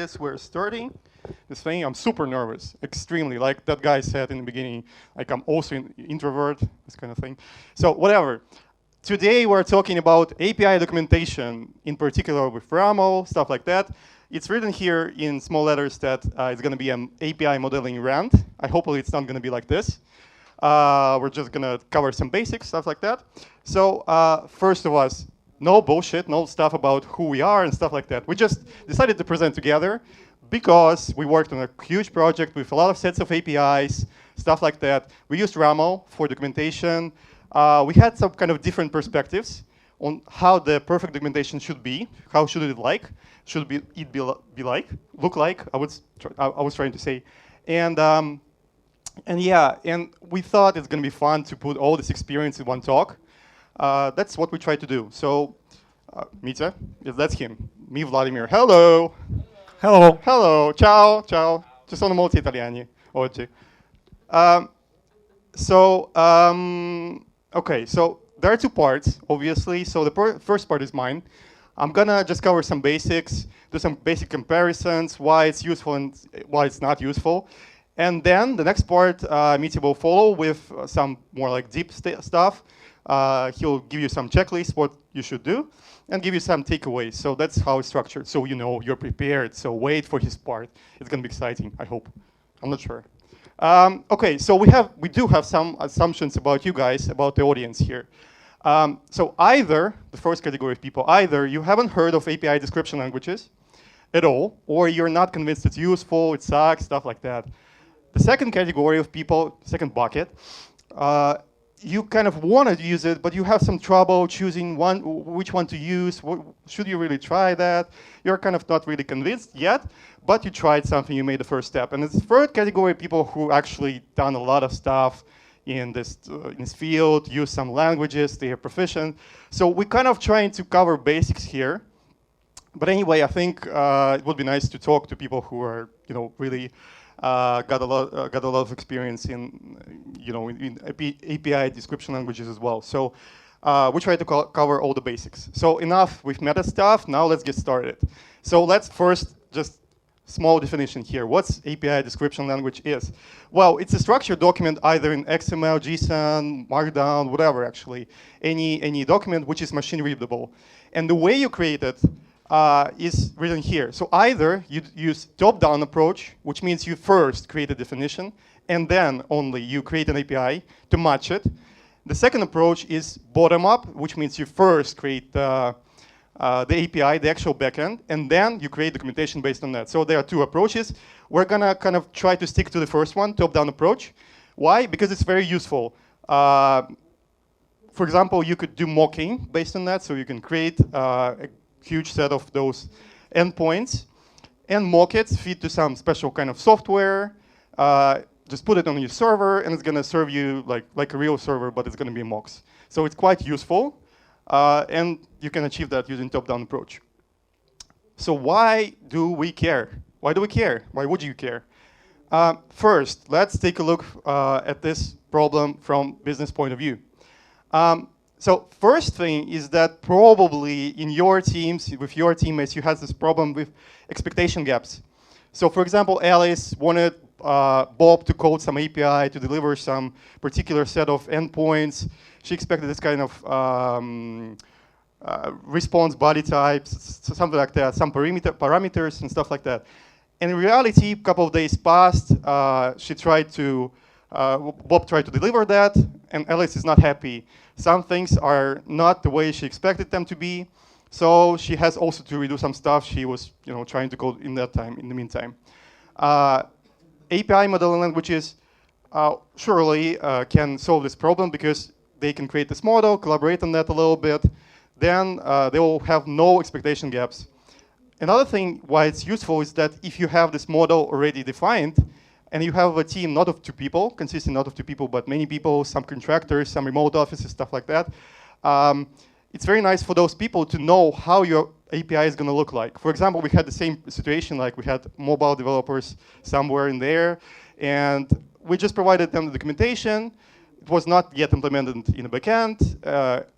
enthusiast. We're starting this thing. I'm super nervous, extremely. Like that guy said in the beginning, like I'm also an introvert, this kind of thing. So whatever. Today we're talking about API documentation, in particular with RAML, stuff like that. It's written here in small letters that it's going to be an API modeling rant. Hopefully it's not going to be like this. We're just going to cover some basics, stuff like that. So first of all, no bullshit, no stuff about who we are and stuff like that. We just decided to present together because we worked on a huge project with a lot of sets of APIs, stuff like that. We used RAML for documentation. We had some kind of different perspectives on how the perfect documentation should be. How should it look like? I was trying to say, and yeah, and we thought it's going to be fun to put all this experience in one talk. That's what we tried to do. So, Mitya, yes, that's him. Me, Vladimir. Hello. Hello. Hello. Ciao. Ciao. Ci sono molti italiani oggi. Okay, so there are two parts, obviously. So the first part is mine. I'm gonna just cover some basics, do some basic comparisons, why it's useful and why it's not useful. And then the next part, Mitya will follow with some more like deep stuff. He'll give you some checklists, what you should do, and give you some takeaways. So that's how it's structured. So you know you're prepared. So wait for his part. It's gonna be exciting, I hope. I'm not sure. Okay, so we do have some assumptions about you guys, about the audience here. So either, the first category of people, either you haven't heard of API description languages at all, or you're not convinced it's useful, it sucks, stuff like that. The second category of people, second bucket, you kind of want to use it, but you have some trouble choosing which one to use. Should you really try that? You're kind of not really convinced yet, but you tried something, you made the first step. And the third category of people who actually done a lot of stuff in this field, use some languages, they are proficient. So we're kind of trying to cover basics here. But anyway, I think it would be nice to talk to people who are, really got a lot of experience in, in API description languages as well. So we try to cover all the basics. So enough with meta stuff. Now let's get started. So let's first just small definition here. What's API description language is? Well, it's a structured document either in XML, JSON, Markdown, whatever actually, any document which is machine readable. And the way you create it is written here. So either you use top-down approach, which means you first create a definition, and then only you create an API to match it. The second approach is bottom-up, which means you first create the API, the actual backend, and then you create documentation based on that. So there are two approaches. We're gonna kind of try to stick to the first one, top-down approach. Why? Because it's very useful. For example, you could do mocking based on that, so you can create a huge set of those endpoints and mock it, feed to some special kind of software, just put it on your server, and it's gonna serve you like a real server, but it's gonna be mocks. So it's quite useful. And you can achieve that using top-down approach. So why do we care? Why do we care? Why would you care? First, let's take a look at this problem from business point of view. So first thing is that probably in your teams, with your teammates, you had this problem with expectation gaps. So for example, Alice wanted Bob to code some API to deliver some particular set of endpoints. She expected this kind of response body types, something like that, some parameters and stuff like that. And in reality, a couple of days passed. Bob tried to deliver that, and Alice is not happy. Some things are not the way she expected them to be. So she has also to redo some stuff she was trying to code in that time, in the meantime. API modeling languages surely can solve this problem because they can create this model, collaborate on that a little bit, then they will have no expectation gaps. Another thing why it's useful is that if you have this model already defined, and you have a team not of two people, consisting not of two people, but many people, some contractors, some remote offices, stuff like that, it's very nice for those people to know how your API is going to look like. For example, we had the same situation, like we had mobile developers somewhere in there, and we just provided them the documentation. It was not yet implemented in the backend.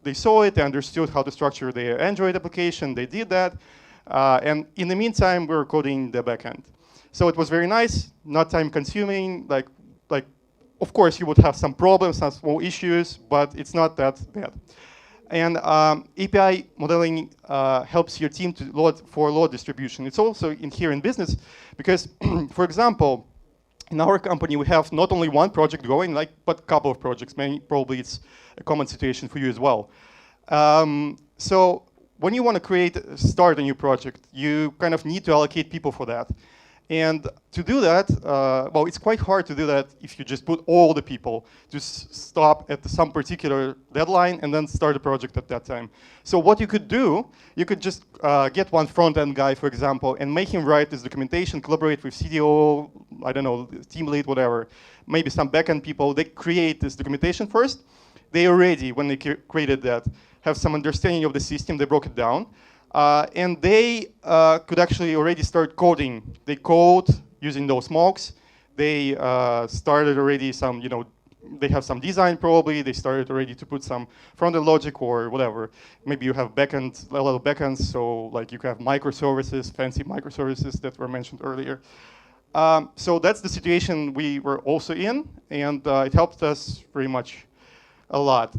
They saw it, they understood how to structure their Android application, they did that. And in the meantime, we were coding the backend. So it was very nice, not time consuming. Like, of course, you would have some problems, some small issues, but it's not that bad. And API modeling helps your team to load distribution. It's also here in business because, for example, in our company, we have not only one project going, but a couple of projects. Probably it's a common situation for you as well. So when you want to start a new project, you kind of need to allocate people for that. And to do that, well, it's quite hard to do that if you just put all the people to stop at some particular deadline and then start a project at that time. So what you could do, you could just get one front-end guy, for example, and make him write this documentation, collaborate with CTO, I don't know, team lead, whatever, maybe some backend people. They create this documentation first. They already, when they created that, have some understanding of the system. They broke it down. And they could actually already start coding. They code using those mocks. They started already some, they have some design probably. They started already to put some front-end logic or whatever. Maybe you have backend, a lot of backends, so like you have microservices, fancy microservices that were mentioned earlier. So that's the situation we were also in, and it helped us pretty much a lot.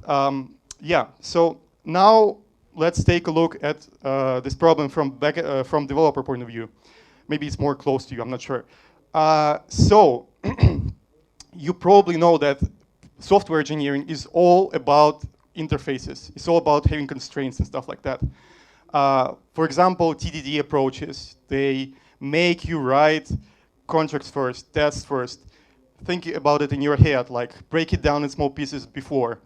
Yeah, so now let's take a look at this problem from developer point of view. Maybe it's more close to you, I'm not sure. So you probably know that software engineering is all about interfaces. It's all about having constraints and stuff like that. For example, TDD approaches, they make you write contracts first, tests first. Think about it in your head, like break it down in small pieces before.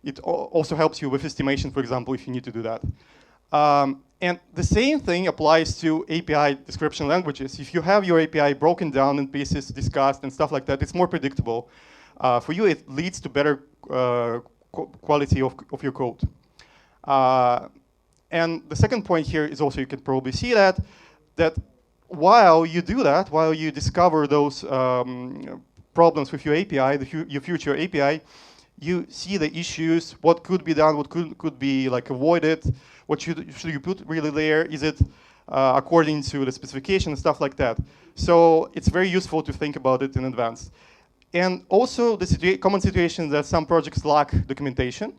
It also helps you with estimation, for example, if you need to do that. And the same thing applies to API description languages. If you have your API broken down in pieces, discussed, and stuff like that, it's more predictable. For you, it leads to better quality of your code. And the second point here is also, you can probably see that while you do that, while you discover those problems with your API, your future API, you see the issues, what could be done, what could be like avoided, what should you put really there, is it according to the specification and stuff like that. So it's very useful to think about it in advance. And also the common situation that some projects lack documentation.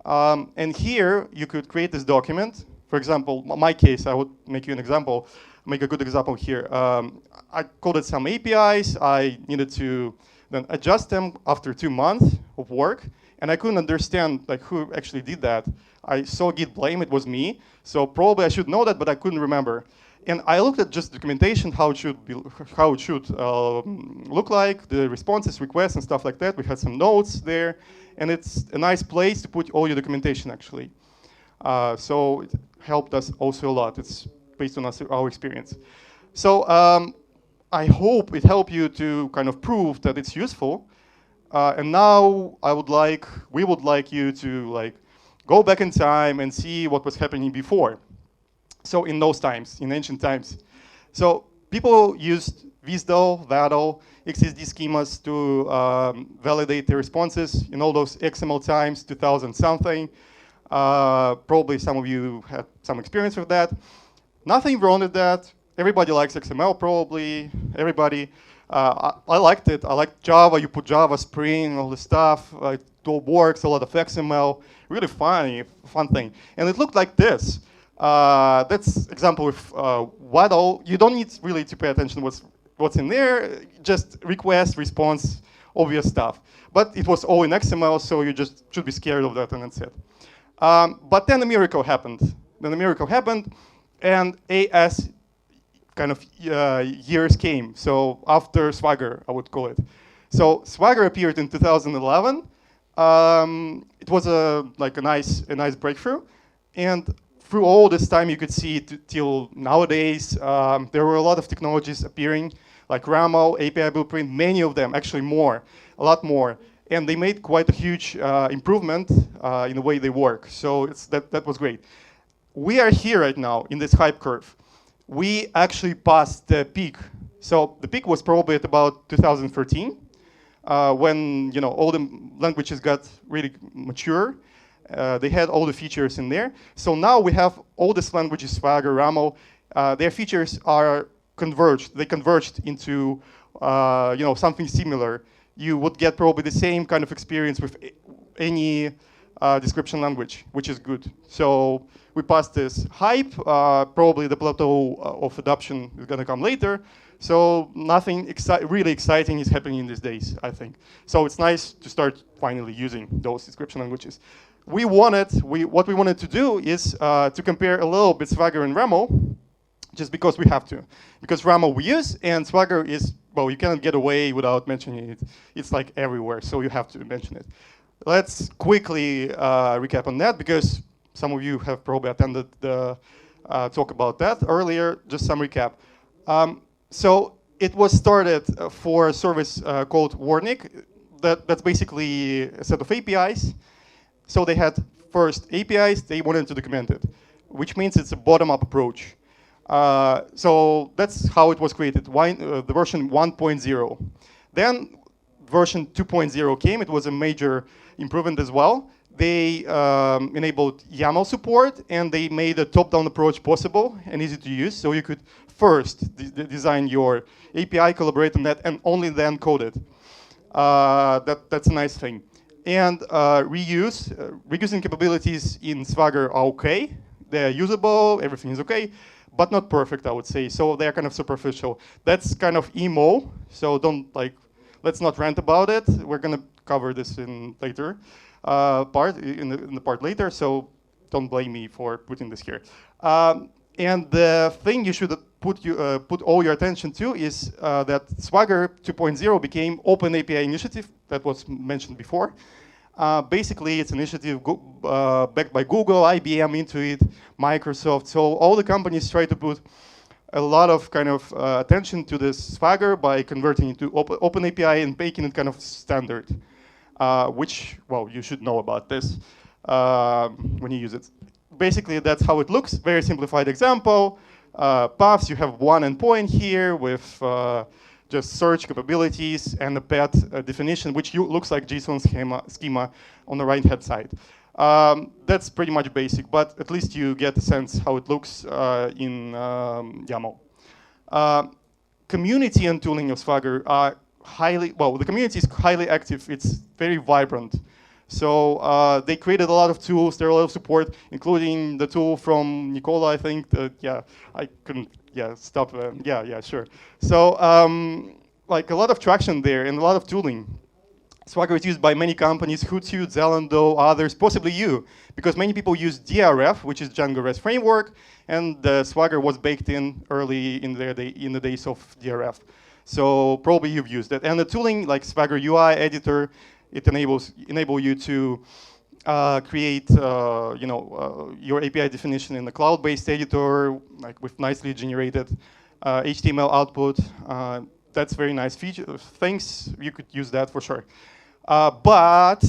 And here you could create this document. For example, my case, I would make you an example, make a good example here. I coded some APIs, I needed to then adjust them after 2 months of work, and I couldn't understand like who actually did that. I saw Git blame, it was me, so probably I should know that, but I couldn't remember. And I looked at just documentation, how it should look like, the responses, requests, and stuff like that. We had some notes there, and it's a nice place to put all your documentation actually. So it helped us also a lot. It's based on our experience. So I hope it helped you to kind of prove that it's useful. And now we would like you to go back in time and see what was happening before. So in those times, in ancient times. So people used Visdal, Vadal, XSD schemas to validate their responses in all those XML times, 2000 something. Probably some of you had some experience with that. Nothing wrong with that. Everybody likes XML, probably. Everybody. I liked it. I liked Java. You put Java, Spring, all this stuff. It all works. A lot of XML. Really fun thing. And it looked like this. That's example with Waddle. You don't need really to pay attention what's in there. Just request, response, obvious stuff. But it was all in XML, so you just should be scared of that, and that's it. But then a miracle happened. And AS kind of years came. So after Swagger, I would call it. So Swagger appeared in 2011. It was a nice breakthrough. And through all this time, you could see till nowadays, there were a lot of technologies appearing, like RAML, API Blueprint, many of them, actually more, a lot more. And they made quite a huge improvement in the way they work. So that was great. We are here right now in this hype curve. We actually passed the peak. So the peak was probably at about 2013, when all the languages got really mature. They had all the features in there. So now we have all these languages, Swagger, RAML, their features are converged. They converged into something similar. You would get probably the same kind of experience with any description language, which is good. So we passed this hype. Probably the plateau of adoption is going to come later. So nothing really exciting is happening in these days, I think. So it's nice to start finally using those description languages. What we wanted to do is to compare a little bit Swagger and RAML, just because we have to. Because RAML we use, and Swagger is, well, you cannot get away without mentioning it. It's like everywhere, so you have to mention it. Let's quickly recap on that, because some of you have probably attended the talk about that earlier. Just some recap. So it was started for a service called Warnik. That's basically a set of APIs. So they had first APIs, they wanted to document it, which means it's a bottom-up approach. So that's how it was created, the version 1.0. Then version 2.0 came. It was a major improvement as well. They enabled YAML support, and they made a top-down approach possible and easy to use. So you could first design your API, collaborate on that, and only then code it. That's a nice thing. And reusing capabilities in Swagger are okay. They're usable, everything is okay, but not perfect, I would say. So they're kind of superficial. That's kind of emo, so let's not rant about it. We're gonna cover this in later part, in the part later, so don't blame me for putting this here. And the thing you should put all your attention to is that Swagger 2.0 became Open API initiative that was mentioned before. Basically, it's an initiative backed by Google, IBM into it, Microsoft. So all the companies try to put a lot of kind of attention to this Swagger by converting it to Open API and making it kind of standard, which, well, you should know about this when you use it. Basically, that's how it looks. Very simplified example. Paths, you have one endpoint here with just search capabilities and a path definition, which looks like JSON schema on the right-hand side. That's pretty much basic, but at least you get a sense how it looks in YAML. Community and tooling of Swagger are the community is highly active. It's very vibrant. So they created a lot of tools. There are a lot of support, including the tool from Nicola, I think. I couldn't, stop. Sure. So like a lot of traction there and a lot of tooling. Swagger is used by many companies, Hootsuite, Zalando, others, possibly you, because many people use DRF, which is Django REST framework, and Swagger was baked in early in the days of DRF. So probably you've used it. And the tooling like Swagger UI editor, it enable you to create your API definition in a cloud-based editor, like with nicely generated HTML output. That's very nice feature. Things you could use that for sure. But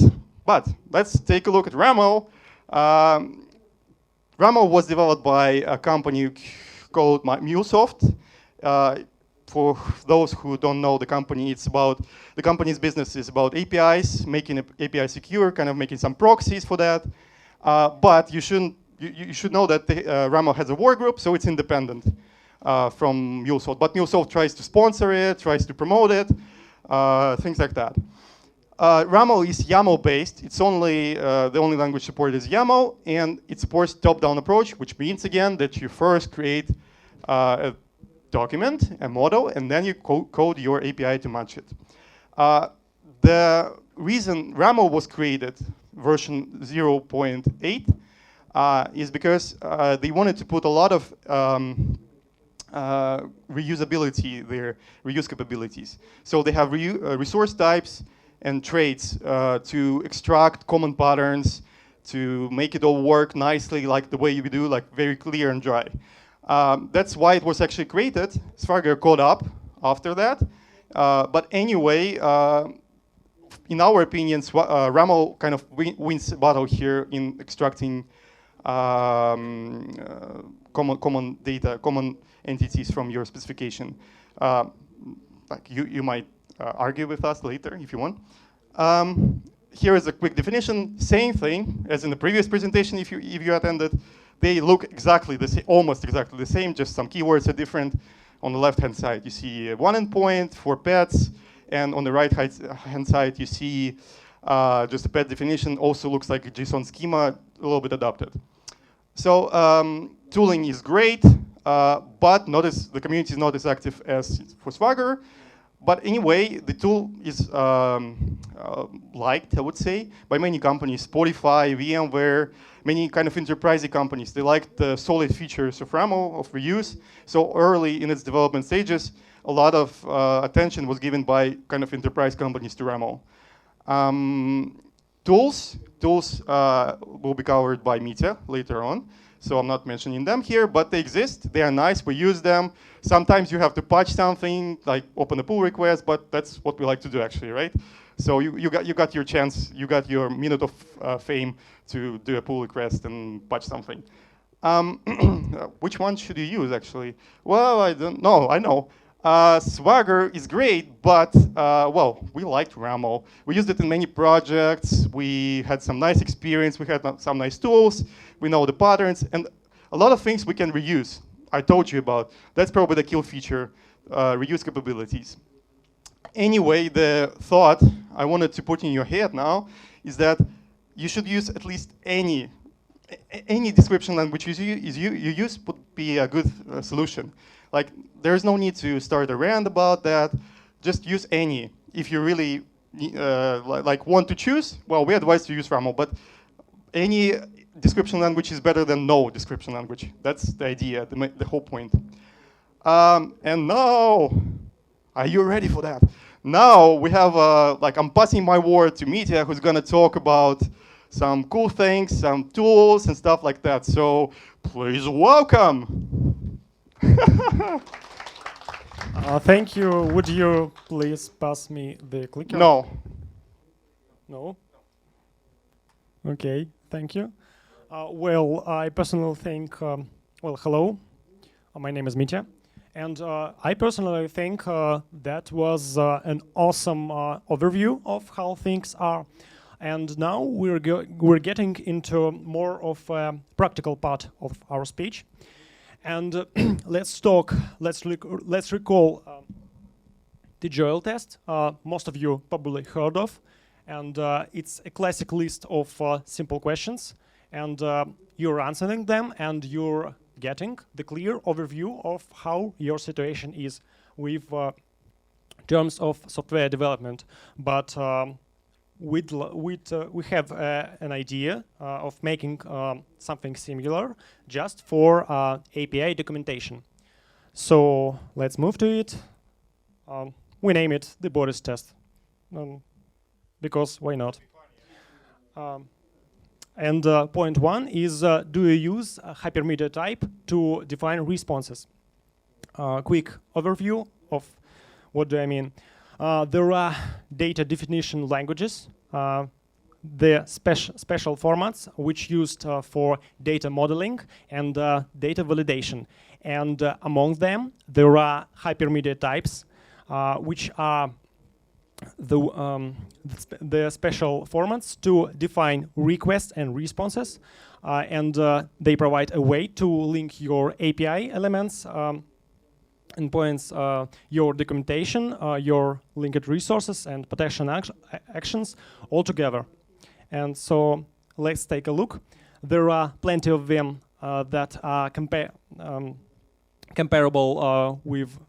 let's take a look at RAML. RAML was developed by a company called MuleSoft. For those who don't know the company, the company's business is about APIs, making an API secure, kind of making some proxies for that. But you should know that RAML has a work group, so it's independent from MuleSoft. But MuleSoft tries to sponsor it, tries to promote it, things like that. RAML is YAML based. It's only the only language supported is YAML, and it supports top-down approach, which means again that you first create a document, a model, and then you code your API to match it. The reason RAML was created, version 0.8, is because they wanted to put a lot of reusability there, reuse capabilities. So they have resource types and traits to extract common patterns, to make it all work nicely like the way you do, like very clear and dry. That's why it was actually created. Swagger caught up after that. But anyway, in our opinion, RAML kind of wins the battle here in extracting common data, common entities from your specification. Like you might argue with us later if you want. Here is a quick definition. Same thing as in the previous presentation if you attended. They look exactly the same, almost exactly the same, just some keywords are different. On the left-hand side, you see one endpoint for pets, and on the right-hand side, you see just a pet definition. Also looks like a JSON schema, a little bit adapted. So tooling is great, but the community is not as active as for Swagger. But anyway, the tool is liked, I would say, by many companies. Spotify, VMware, many kind of enterprise companies. They liked the solid features of RAML, of reuse. So early in its development stages, a lot of attention was given by kind of enterprise companies to RAML. Tools will be covered by Mitya later on. So I'm not mentioning them here, but they exist. They are nice. We use them. Sometimes you have to patch something, like open a pull request, but that's what we like to do, actually, right? So you got your chance. You got your minute of fame to do a pull request and patch something. Which one should you use, actually? Well, I don't know. I know. Swagger is great, but well, we liked RAML. We used it in many projects. We had some nice experience. We had some nice tools. We know the patterns, and a lot of things we can reuse. I told you about. That's probably the kill feature, reuse capabilities. Anyway, the thought I wanted to put in your head now is that you should use at least any description language you use would be a good solution. Like, there's no need to start a rant about that. Just use any. If you really like want to choose, well, we advise to use RAML, but any description language is better than no description language. That's the idea, the whole point. And now, are you ready for that? Now we have, like, I'm passing my word to Mitya, who's gonna talk about some cool things, some tools and stuff like that. So please welcome. Thank you. Would you please pass me the clicker? No. No? Okay, thank you. Well, I personally think, well, hello. My name is Mitya. And I personally think that was an awesome overview of how things are. And now we're getting into more of a practical part of our speech. And let's recall the Joel test. Most of you probably heard of. And it's a classic list of simple questions. And you're answering them, and you're getting the clear overview of how your situation is with terms of software development. But we have an idea of making something similar just for API documentation. So let's move to it. We name it the bodies test, because why not? And point one is, do you use a hypermedia type to define responses? Quick overview of what do I mean. There are data definition languages, the special formats which used for data modeling and data validation. And among them, there are hypermedia types, which are the special formats to define requests and responses, and they provide a way to link your API elements, endpoints, your documentation, your linked resources, and protection actions all together. And so let's take a look. There are plenty of them that are comparable with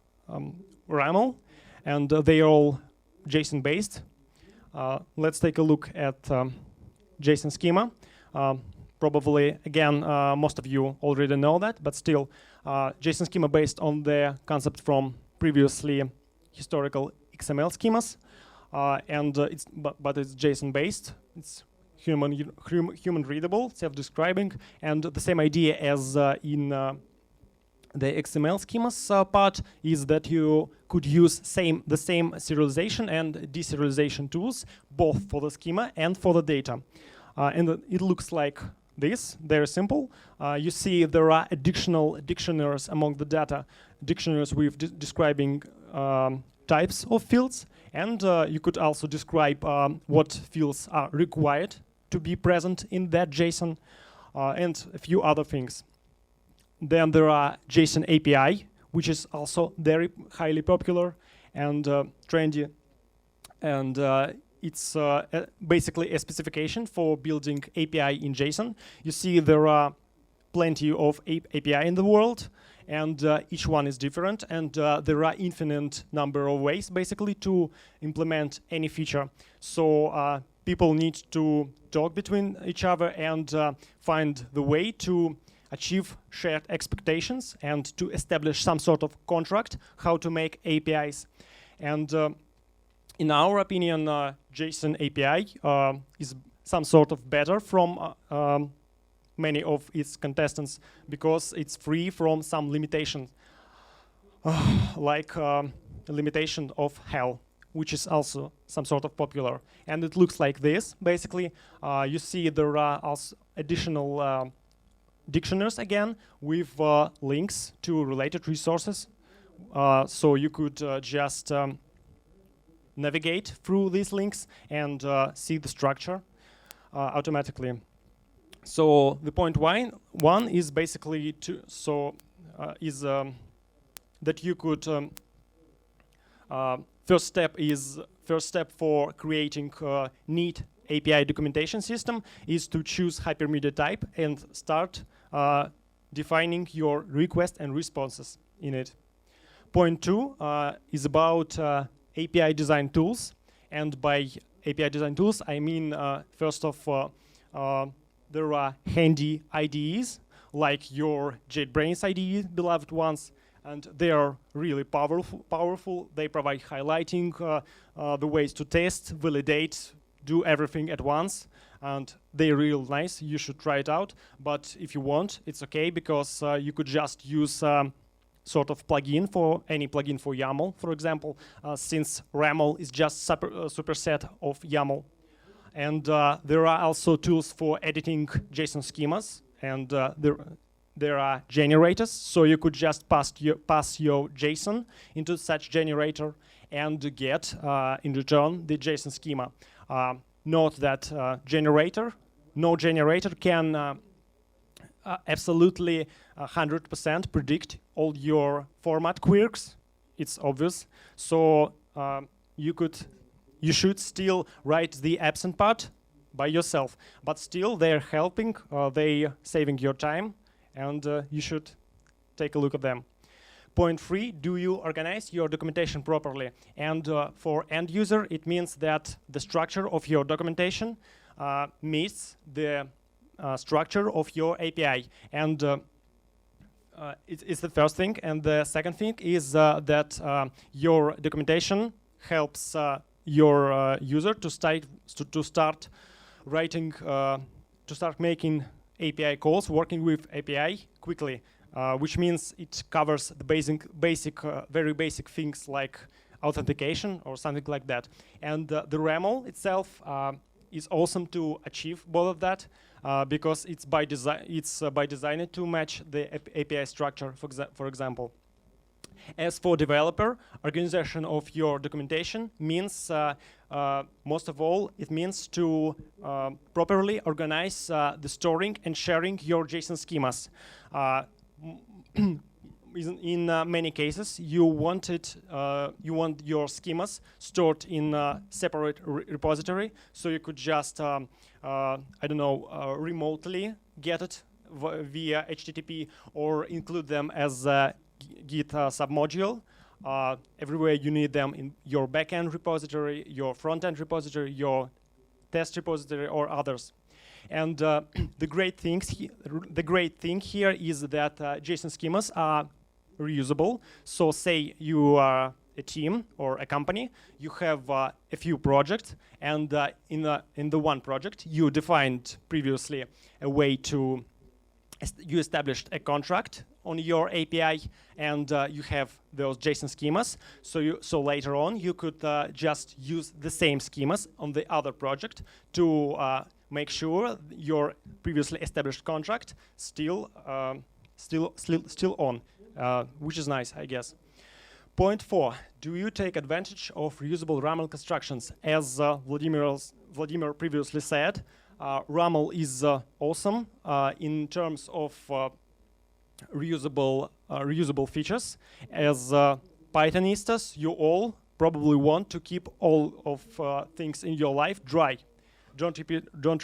RAML, and they are all JSON-based. Let's take a look at JSON schema. Probably, again, most of you already know that, but still, JSON schema based on the concept from previously historical XML schemas, and but it's JSON-based. It's human readable, self-describing, and the same idea as in the XML schemas part is that you could use the same serialization and deserialization tools, both for the schema and for the data. And it looks like this, very simple. You see there are additional dictionaries among the data, dictionaries with describing types of fields, and you could also describe what fields are required to be present in that JSON. and a few other things. Then there are JSON API, which is also very highly popular and trendy, and it's basically a specification for building API in JSON. You see there are plenty of API in the world, and each one is different, and there are infinite number of ways basically to implement any feature. So people need to talk between each other and find the way to achieve shared expectations and to establish some sort of contract how to make APIs. And in our opinion, JSON API is some sort of better from many of its contestants because it's free from some limitations, like a limitation of hell, which is also some sort of popular. And it looks like this, basically. You see there are also additional dictionaries again with links to related resources. So you could just navigate through these links and see the structure automatically. So the point one is basically that you could first step for creating neat API documentation system is to choose hypermedia type and start defining your request and responses in it. Point two is about API design tools, and by API design tools I mean first of there are handy IDEs like your JetBrains IDE, beloved ones, and they are really powerful. They provide highlighting, the ways to test, validate, do everything at once, and they're real nice. You should try it out. But if you want, it's okay because you could just use sort of plugin for any plugin for YAML, for example, since RAML is just superset of YAML. And there are also tools for editing JSON schemas, and there are generators, so you could just pass your JSON into such generator and get in return the JSON schema. Note that no generator can absolutely 100% predict all your format quirks. It's obvious. So you should still write the absent part by yourself, but still they're helping, they're saving your time, and you should take a look at them. Point three, do you organize your documentation properly? And for end user, it means that the structure of your documentation meets the structure of your API. And it's the first thing. And the second thing is that your documentation helps your user to start writing, to start making API calls, working with API quickly, which means it covers the very basic things like authentication or something like that. And the RAML itself is awesome to achieve both of that because it's by design to match the API structure, for example. As for developer, organization of your documentation means, most of all, it means to properly organize the storing and sharing your JSON schemas. In many cases, you want your schemas stored in a separate repository, so you could just, I don't know, remotely get it via HTTP or include them as a Git submodule. Everywhere you need them in your backend repository, your front-end repository, your test repository, or others. And the great thing here is that JSON schemas are reusable. So say you are a team or a company, you have a few projects, and in the one project you defined previously a way to you established a contract on your API, and you have those JSON schemas. So later on you could just use the same schemas on the other project to make sure your previously established contract still on, which is nice, I guess. Point four, do you take advantage of reusable RAML constructions? As Vladimir previously said, RAML is awesome in terms of reusable features. As Pythonistas, you all probably want to keep all of things in your life dry. Don't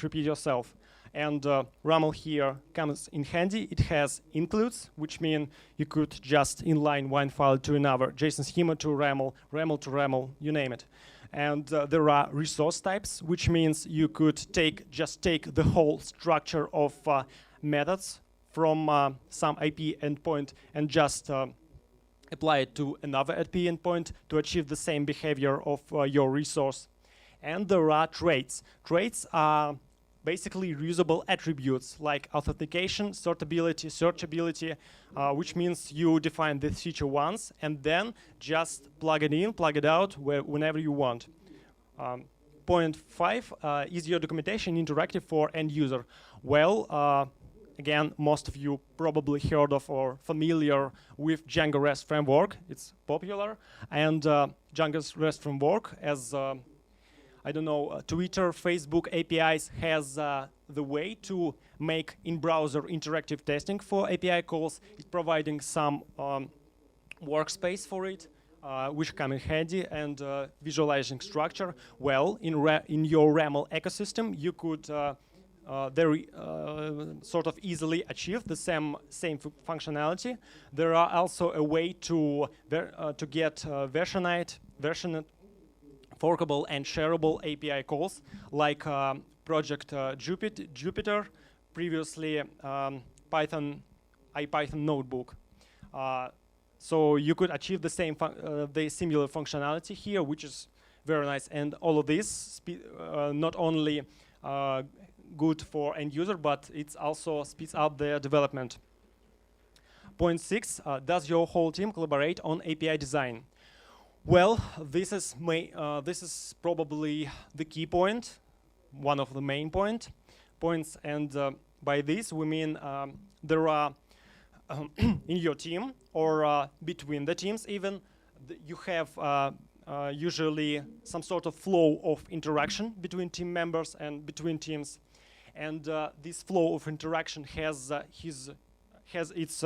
repeat yourself. And RAML here comes in handy. It has includes, which mean you could just inline one file to another, JSON schema to RAML, RAML to RAML, you name it. And there are resource types, which means you could just take the whole structure of methods from some IP endpoint and just apply it to another IP endpoint to achieve the same behavior of your resource. And there are traits. Traits are basically reusable attributes like authentication, sortability, searchability, which means you define this feature once and then just plug it in, plug it out whenever you want. Point 5, is your documentation interactive for end user? Well, again, most of you probably heard of or familiar with Django REST framework. It's popular. And Django REST framework, as I don't know, Twitter, Facebook APIs has the way to make in-browser interactive testing for API calls. It's providing some workspace for it, which come in handy, and visualizing structure. Well, in your RAML ecosystem, you could sort of easily achieve the same functionality. There are also a way to get versioned, forkable and shareable API calls, like project Jupyter, previously IPython notebook. So you could achieve the same the similar functionality here, which is very nice. And all of this not only good for end user, but it also speeds up their development. Point 6, does your whole team collaborate on API design? Well, this is probably the key point, one of the main points, and by this we mean there are in your team or between the teams even, you have usually some sort of flow of interaction between team members and between teams, and this flow of interaction has its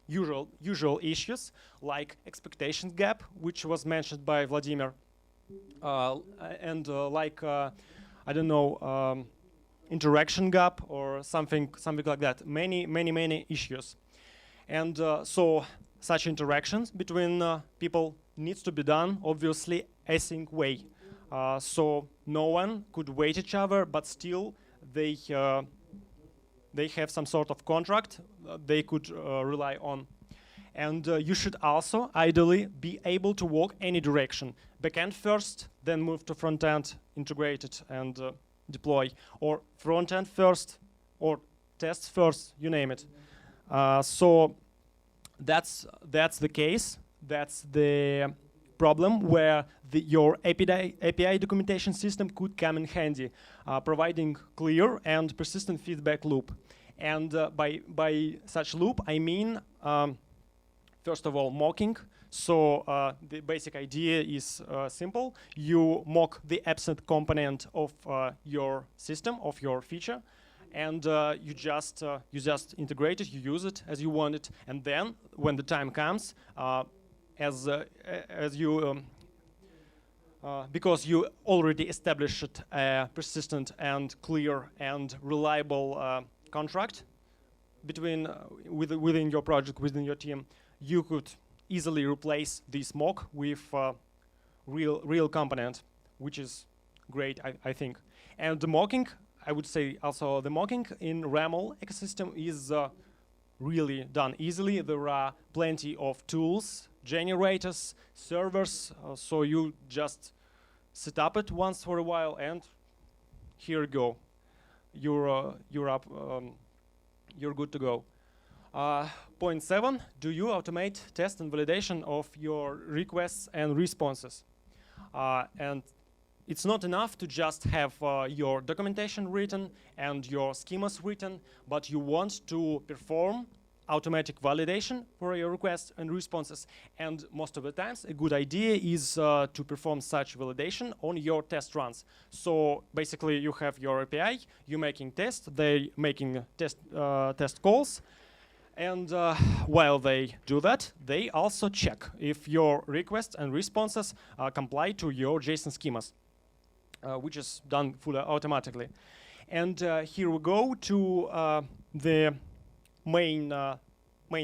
usual issues like expectation gap, which was mentioned by Vladimir, and like I don't know, interaction gap or something like that. Many issues, and so such interactions between people needs to be done obviously async way. So no one could wait each other, but still they have some sort of contract they could rely on. And you should also ideally be able to walk any direction. Backend first, then move to front end, integrate it and deploy. Or front end first, or test first, you name it. So that's the case. That's the problem where your API documentation system could come in handy, providing clear and persistent feedback loop. And by such loop, I mean, first of all, mocking. So the basic idea is simple. You mock the absent component of your system, of your feature, and you just integrate it, you use it as you want it, and then when the time comes, because you already established a persistent and clear and reliable contract within your project, within your team, you could easily replace this mock with real component, which is great, I think. And the mocking, I would say also the mocking in RAML ecosystem is really done easily. There are plenty of tools, generators, servers, so you just set up it once for a while and here you go. You're up, you're good to go. Point 7, do you automate test and validation of your requests and responses? And it's not enough to just have your documentation written and your schemas written, but you want to perform automatic validation for your requests and responses. And most of the times, a good idea is to perform such validation on your test runs. So basically, you have your API, you're making tests, they're making test calls. And while they do that, they also check if your requests and responses comply to your JSON schemas, which is done fully automatically. And here we go to the main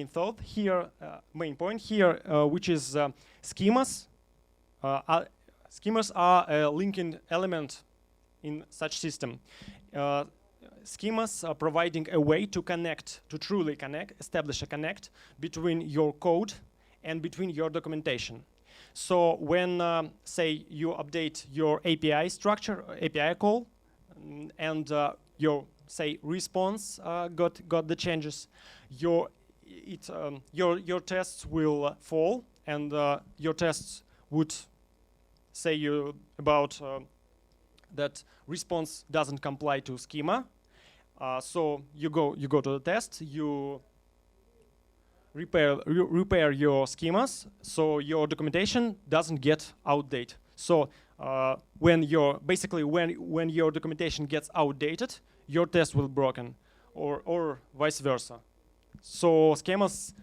thought here, main point here, which is schemas. Schemas are a linking element in such system. Schemas are providing a way to connect, to truly connect, establish a connect between your code and between your documentation. So when, say, you update your API structure, API call, and your, say, response got the changes, your tests will fall, and your tests would say you about that response doesn't comply to schema. So you go to the test, you repair your schemas, so your documentation doesn't get outdated. So when your documentation gets outdated, your test will be broken, or vice versa. So schemas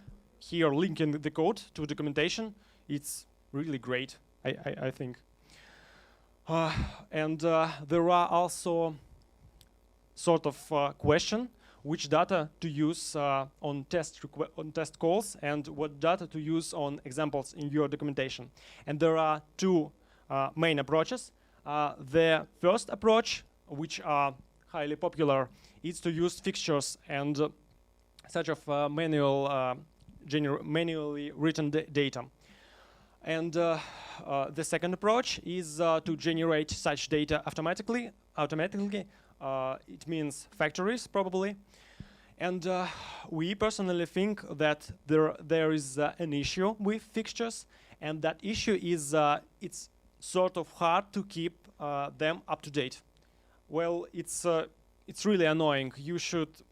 here linking the code to documentation, it's really great, I think. And there are also sort of question which data to use on test calls and what data to use on examples in your documentation. And there are two main approaches. The first approach, which are highly popular, is to use fixtures and such of manually written data. And the second approach is to generate such data automatically. It means factories, probably. And we personally think that there is an issue with fixtures, and that issue is it's sort of hard to keep them up to date. Well, it's really annoying. You should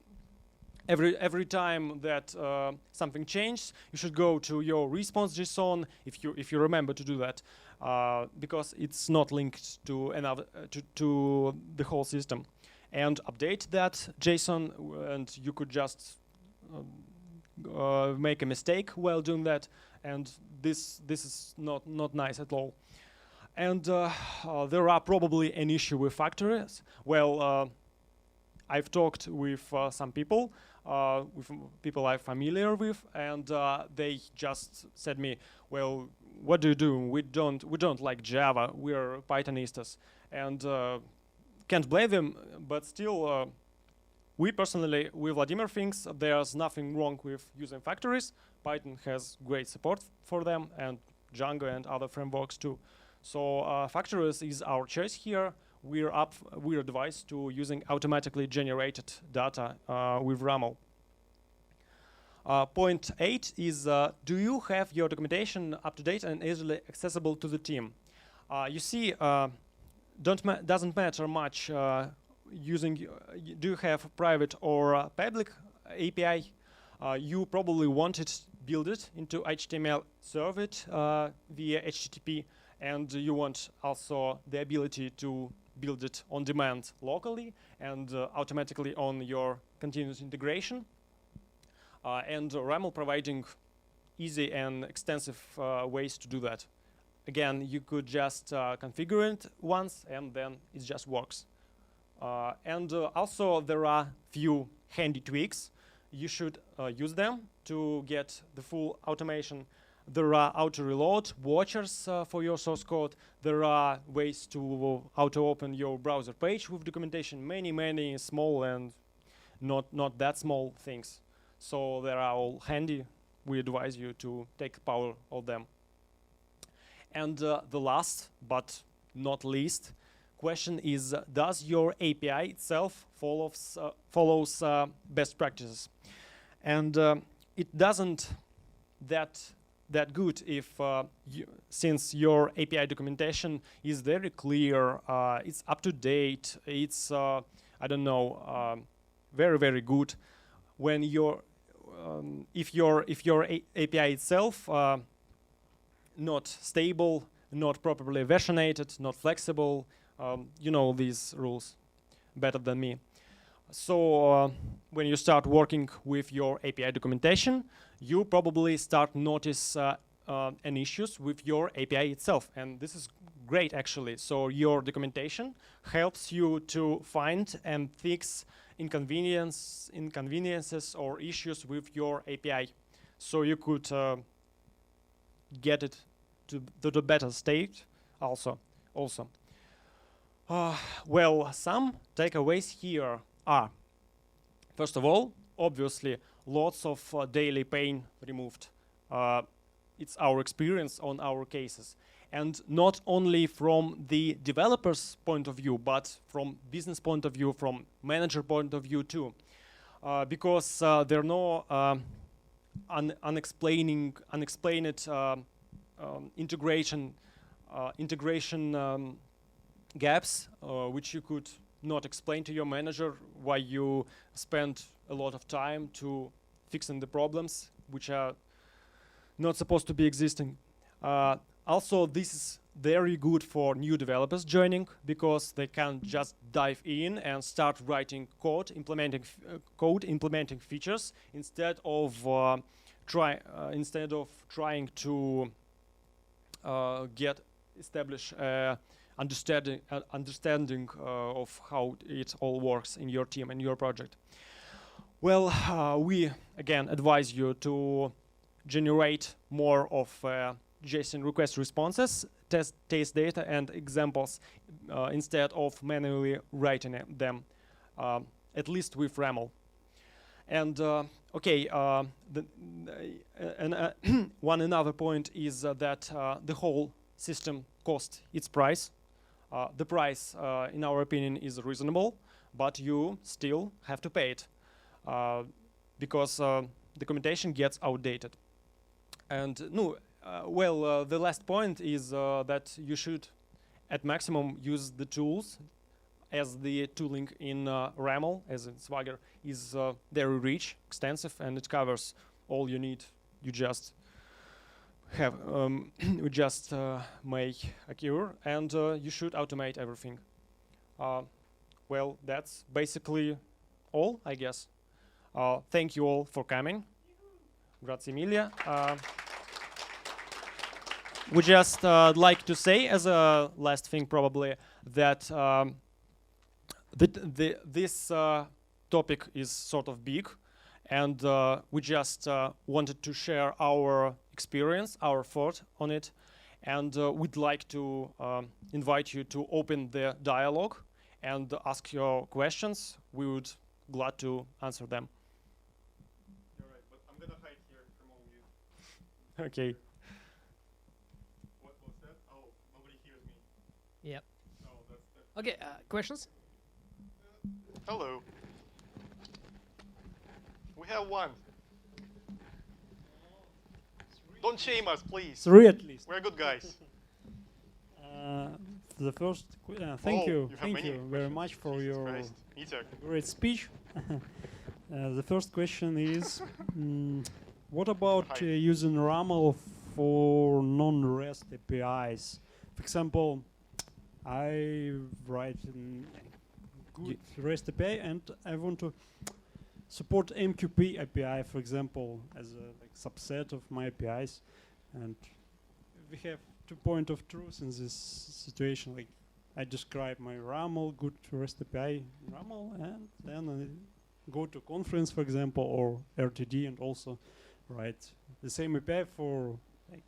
every time that something changes, you should go to your response JSON if you remember to do that, because it's not linked to another to the whole system, and update that JSON, and you could just make a mistake while doing that, and this is not nice at all. And there are probably an issue with factories. Well, I've talked with some people I'm familiar with, and they just said me, well, what do? We don't like Java. We're Pythonistas, and can't blame them. But still, we Vladimir thinks there's nothing wrong with using factories. Python has great support for them, and Django and other frameworks too. So factories is our choice here. We're advised to using automatically generated data with RAML. Point 8 is, do you have your documentation up to date and easily accessible to the team? You see, doesn't matter much do you have private or public API. You probably want it build it into HTML, serve it via HTTP, and you want also the ability to build it on demand locally and automatically on your continuous integration. And RAML providing easy and extensive ways to do that. Again, you could just configure it once and then it just works. And also there are few handy tweaks. You should use them to get the full automation. There are auto-reload watchers for your source code. There are ways to auto-open your browser page with documentation. Many small and not that small things. So they are all handy. We advise you to take power of them. And the last, but not least, question is, does your API itself follows best practices? And it doesn't that good if since your API documentation is very clear, it's up to date, it's I don't know, very good. When if your API itself not stable, not properly versionated, not flexible, you know these rules better than me. So when you start working with your API documentation, you probably start notice any issues with your API itself, and this is great actually. So your documentation helps you to find and fix inconveniences or issues with your API, so you could get it to the better state also. Well, some takeaways here are, first of all, obviously, lots of daily pain removed. It's our experience on our cases. And not only from the developer's point of view, but from business point of view, from manager point of view too. Because there are no unexplained integration gaps, which you could not explain to your manager, why you spend a lot of time to fixing the problems which are not supposed to be existing. Also, this is very good for new developers joining, because they can just dive in and start writing code, implementing features, instead of trying to establish understanding of how it all works in your team and your project. Well, we again advise you to generate more of JSON request responses, test data and examples instead of manually writing them, at least with RAML. And okay, one another point is that the whole system costs its price. The price, in our opinion, is reasonable, but you still have to pay it because documentation gets outdated. And no, the last point is that you should, at maximum, use the tools, as the tooling in RAML, as in Swagger, is very rich, extensive, and it covers all you need. You just have make a cure, and you should automate everything. Well, that's basically all, I guess. Thank you all for coming. Grazie mille. We just like to say, as a last thing probably, that this topic is sort of big, and we just wanted to share our experience, our thought on it, and we'd like to invite you to open the dialogue and ask your questions. We would glad to answer them. You're right, but I'm gonna hide here from all of you. Okay. What was that? Oh, nobody hears me. Yep. Oh, that's Okay, questions? Hello. We have one. Don't shame us, please. 3 at least. We're good guys. The first, thank you have many very questions. much for Jesus your Christ. Itzhak. great speech. The first question is, what about Hi. using RAML for non-REST APIs? For example, I write a good REST API and I want to support MQP API, for example, as a subset of my APIs. And we have 2 points of truth in this situation. Like, I describe my RAML, good REST API RAML, and then I go to conference, for example, or RTD, and also write the same API for like,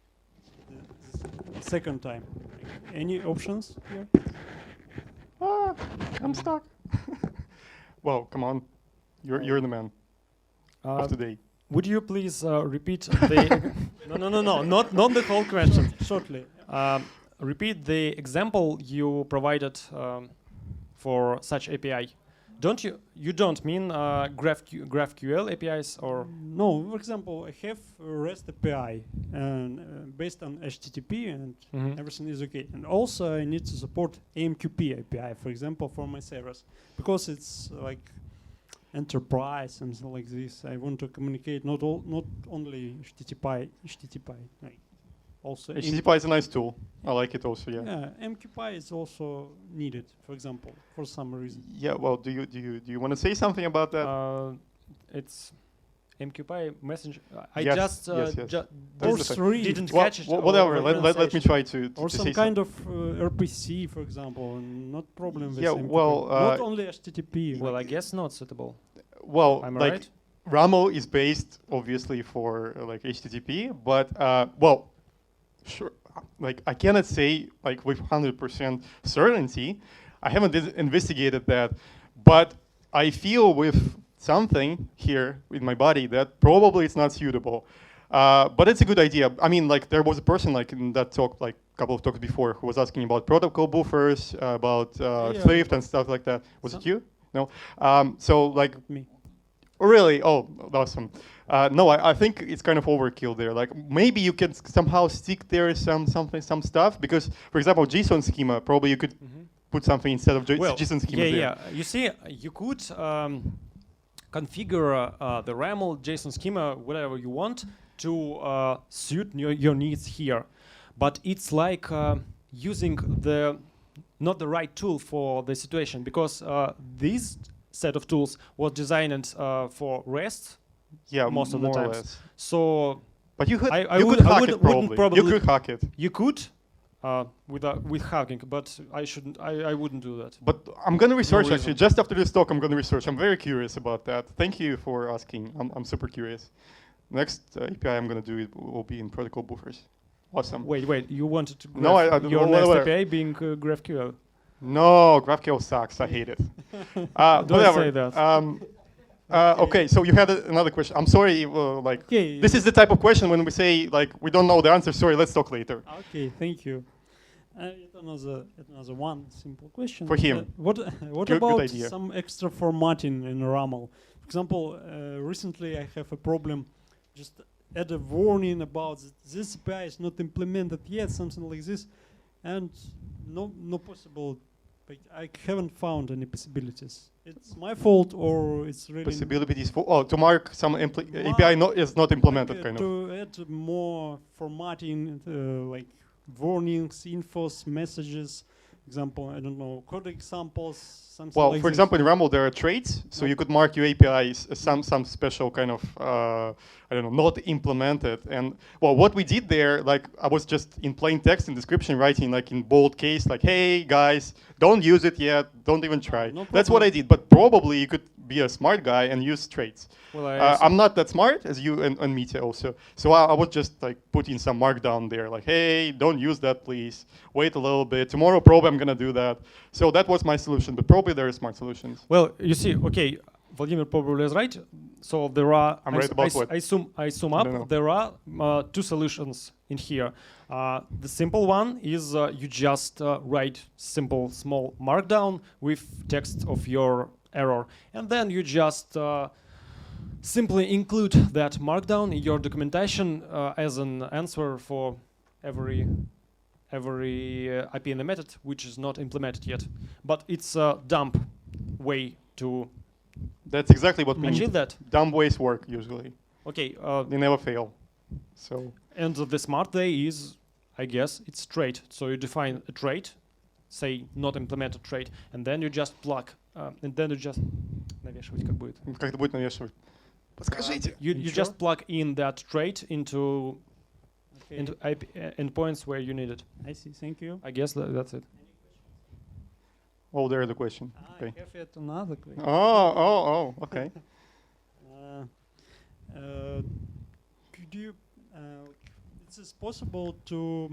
the second time. Like, any options here? I'm stuck. Well, come on. You're the man of today. Would you please repeat the... No, not the whole question. Shortly. Repeat the example you provided for such API. You don't mean GraphQL APIs or? No, for example, I have a REST API and based on HTTP and everything is okay. And also I need to support AMQP API, for example, for my servers, because it's like enterprise and so like this. I want to communicate not only HTTP, like also HTTP is a nice tool. I like it also. Yeah. yeah, MQPy is also needed, for example, for some reason. Yeah. Well, do you want to say something about that? It's MQPy message. I Yes, just yes, yes. ju- That's Or the thing. three, didn't Well, catch it. whatever. or Let me pronunciation. try to or to some say kind of RPC, for example, and not problem with Yeah, MQPy. well, not only HTTP. Well, I guess not suitable. Well, Am I like right? RAML is based obviously for like HTTP, but well, sure. Like I cannot say like with 100% certainty. I haven't investigated that, but I feel with something here in my body that probably it's not suitable. But it's a good idea. I mean, like there was a person like in that talk, like a couple of talks before, who was asking about protocol buffers, about Thrift and stuff like that. Was it you? No. So like me. Oh, really? Oh, awesome. No, I think it's kind of overkill there. Like maybe you can somehow stick there some stuff because, for example, JSON schema. Probably you could put something instead of JSON schema there. Yeah. You see, you could configure the RAML JSON schema, whatever you want, to suit your needs here. But it's like using not the right tool for the situation, because this set of tools was designed for REST. Yeah, most of the more or times. less. So But you could I you would- could I hack would- it wouldn't probably. You probably- could hack it. you could with hacking, but I shouldn't. I wouldn't do that. But I'm gonna research reason. actually. Just after this talk, I'm gonna research. I'm very curious about that. Thank you for asking. I'm super curious. Next API I'm gonna do it will be in protocol buffers. Awesome. Wait. You wanted to No, I don't your know next whether- API being GraphQL. No, GraphQL sucks. I hate it. Don't Whatever. say that. Okay, so you had another question. I'm sorry. Like Okay. this is the type of question when we say like we don't know the answer. Sorry, let's talk later. Okay, thank you. Yet another one simple question. For him. What Good about idea. some extra formatting in RAML? For example, recently I have a problem. Just add a warning about this API is not implemented yet, something like this, and no possible. Like, I haven't found any possibilities. It's my fault, or it's really Possibilities for to mark some Mark- API is not implemented like, kind of. to add more formatting, like warnings, infos, messages. Example, I don't know, code examples, something Well, like for this. example, in RAML there are traits, so you could mark your APIs as some special kind of I don't know, not implemented. And well, what we did there, like I was just in plain text in description writing like in bold case, like hey guys, don't use it yet, don't even try. No That's what problem. I did. But probably you could be a smart guy and use traits. Well, I'm not that smart as you and Mitya also. So I would just like put in some markdown there, like, hey, don't use that, please. Wait a little bit. Tomorrow, probably I'm gonna do that. So that was my solution, but probably there are smart solutions. Well, you see, okay, Vladimir probably is right. So there are. I'm right about what? I sum don't up. know. There are two solutions in here. The simple one is you just write simple small markdown with text of your error, and then you just simply include that markdown in your documentation as an answer for every IPN method which is not implemented yet. But it's a dumb way to That's exactly what we achieve need. that. Dumb ways work usually. Okay, They never fail. So and the smart way is, I guess, it's trait. So you define a trait, say not implemented trait, and then you just plug, and then you just навешивать как будет. как это будет навешивать? Подскажите. You Sure. just plug in that trait into Okay. endpoints where you need it. I see. Thank you. I guess that's it. Oh, there's the question. I Okay. have yet another question. Oh, okay. Could you? Is it possible to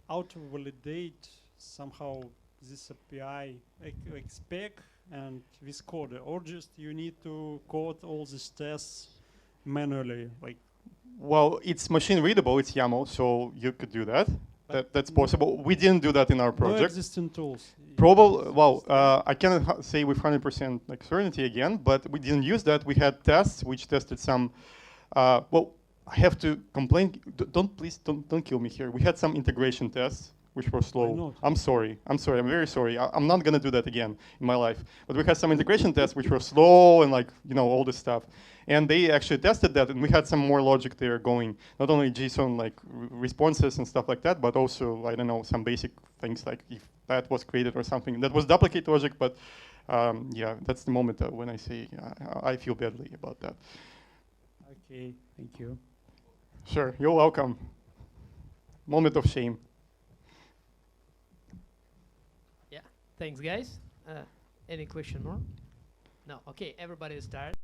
auto-validate somehow this API, like spec and with code, or just you need to code all these tests manually, like? Well, it's machine readable. It's YAML, so you could do that. But That's possible. We didn't do that in our No project. existing tools. Probably, well, I cannot say with 100% like certainty again, but we didn't use that. We had tests which tested some. Well, I have to complain. Please don't kill me here. We had some integration tests which were slow. not? I'm sorry. I'm very sorry. I'm not gonna do that again in my life. But we had some integration tests which were slow and like, all this stuff. And they actually tested that, and we had some more logic there going, not only JSON like responses and stuff like that, but also, I don't know, some basic things like if that was created or something. That was duplicate logic, but yeah, that's the moment when I say I feel badly about that. Okay, thank you. Sure, you're welcome. Moment of shame. Yeah. Thanks, guys. Any question more? No. Okay. Everybody start.